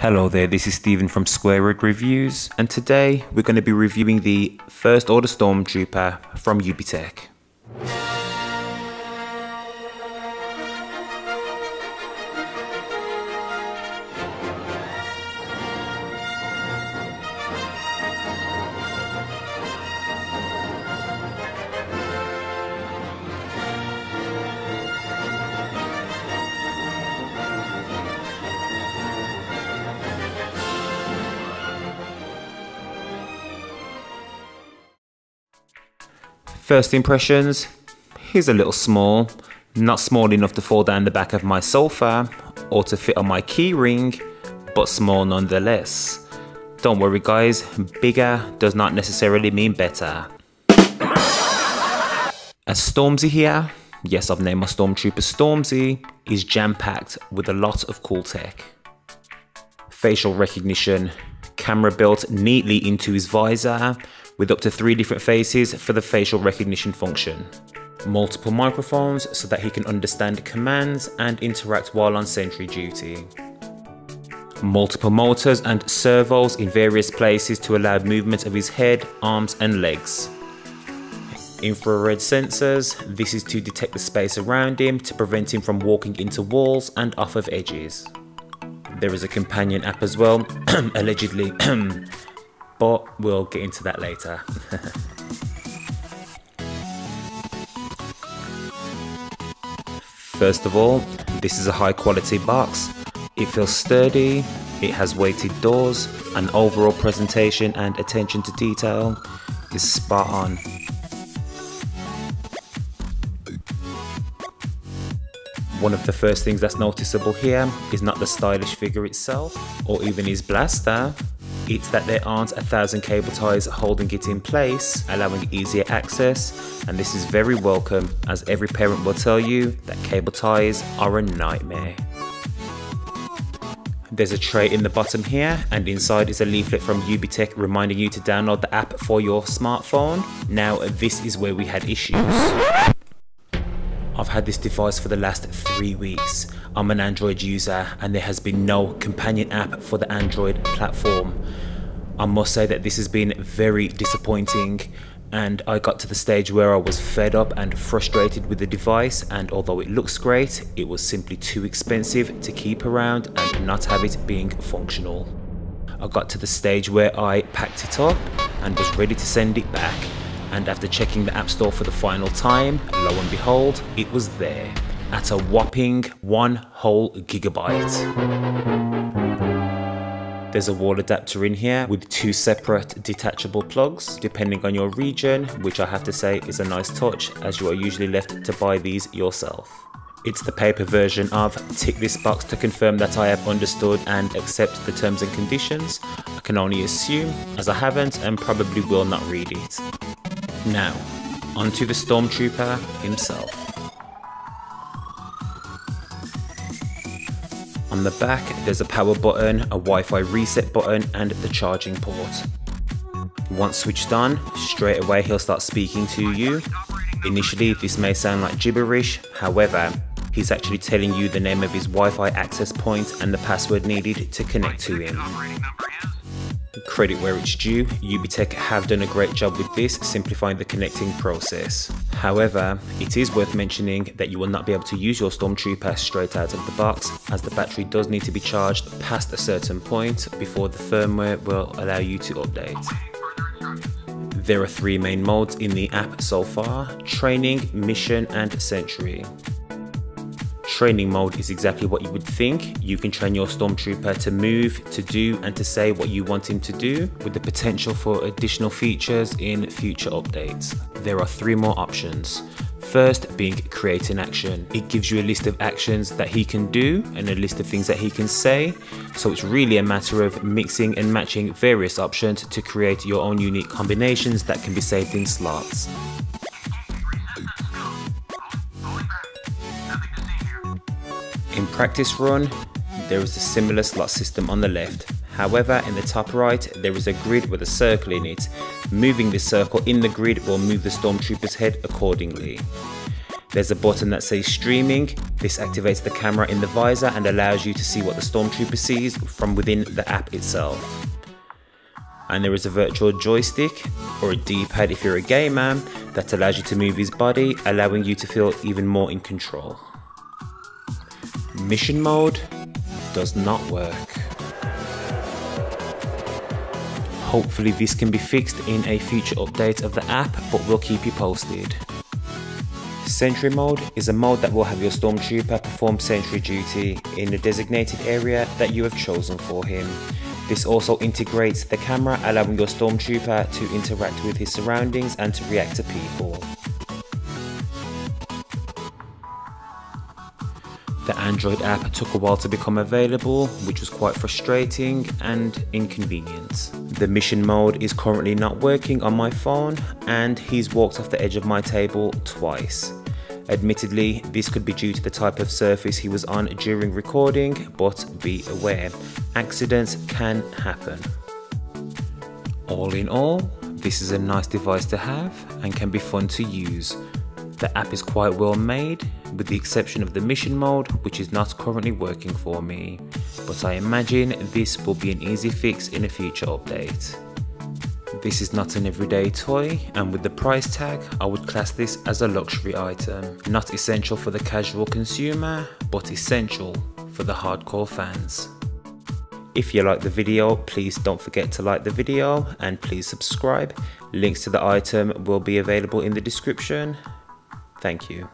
Hello there, this is Stephen from Square Rig Reviews, and today we're going to be reviewing the First Order Stormtrooper from Ubtech. First impressions, he's a little small, not small enough to fall down the back of my sofa or to fit on my keyring, but small nonetheless. Don't worry guys, bigger does not necessarily mean better. As Stormzy here, yes I've named my Stormtrooper Stormzy, is jam-packed with a lot of cool tech. Facial recognition, camera built neatly into his visor, with up to 3 different faces for the facial recognition function. Multiple microphones so that he can understand commands and interact while on sentry duty. Multiple motors and servos in various places to allow movement of his head, arms and legs. Infrared sensors, this is to detect the space around him to prevent him from walking into walls and off of edges. There is a companion app as well, allegedly. But we'll get into that later. First of all, this is a high quality box. It feels sturdy, it has weighted doors, and overall presentation and attention to detail is spot on. One of the first things that's noticeable here is not the stylish figure itself, or even his blaster. It's that there aren't 1,000 cable ties holding it in place, allowing easier access, and this is very welcome as every parent will tell you that cable ties are a nightmare. There's a tray in the bottom here, and inside is a leaflet from Ubtech reminding you to download the app for your smartphone. Now this is where we had issues. I've had this device for the last 3 weeks. I'm an Android user and there has been no companion app for the Android platform. I must say that this has been very disappointing, and I got to the stage where I was fed up and frustrated with the device, and although it looks great, it was simply too expensive to keep around and not have it being functional. I got to the stage where I packed it up and was ready to send it back. And after checking the App Store for the final time, lo and behold, it was there at a whopping 1 whole gigabyte. There's a wall adapter in here with 2 separate detachable plugs, depending on your region, which I have to say is a nice touch, as you are usually left to buy these yourself. It's the paper version of tick this box to confirm that I have understood and accept the terms and conditions. I can only assume, as I haven't and probably will not read it. Now, onto the Stormtrooper himself. On the back, there's a power button, a Wi-Fi reset button, and the charging port. Once switched on, straight away he'll start speaking to you. Initially, this may sound like gibberish, however, he's actually telling you the name of his Wi-Fi access point and the password needed to connect to him. Credit where it's due, Ubtech have done a great job with this, simplifying the connecting process. However, it is worth mentioning that you will not be able to use your Stormtrooper straight out of the box, as the battery does need to be charged past a certain point before the firmware will allow you to update. There are 3 main modes in the app so far: training, mission and sentry. Training mode is exactly what you would think. You can train your Stormtrooper to move, to do and to say what you want him to do, with the potential for additional features in future updates. There are 3 more options. First being create an action. It gives you a list of actions that he can do and a list of things that he can say, so it's really a matter of mixing and matching various options to create your own unique combinations that can be saved in slots. In practice run, there is a similar slot system on the left. However, in the top right, there is a grid with a circle in it. Moving the circle in the grid will move the Stormtrooper's head accordingly. There's a button that says streaming. This activates the camera in the visor and allows you to see what the Stormtrooper sees from within the app itself. And there is a virtual joystick, or a D-pad if you're a gamer, that allows you to move his body, allowing you to feel even more in control. Mission mode does not work. Hopefully this can be fixed in a future update of the app, but we'll keep you posted. Sentry mode is a mode that will have your Stormtrooper perform sentry duty in a designated area that you have chosen for him. This also integrates the camera, allowing your Stormtrooper to interact with his surroundings and to react to people. The Android app took a while to become available, which was quite frustrating and inconvenient. The mission mode is currently not working on my phone, and he's walked off the edge of my table twice. Admittedly, this could be due to the type of surface he was on during recording, but be aware, accidents can happen. All in all, this is a nice device to have and can be fun to use. The app is quite well made, with the exception of the mission mode, which is not currently working for me, but I imagine this will be an easy fix in a future update. This is not an everyday toy, and with the price tag, I would class this as a luxury item. Not essential for the casual consumer, but essential for the hardcore fans. If you like the video, please don't forget to like the video and please subscribe. Links to the item will be available in the description. Thank you.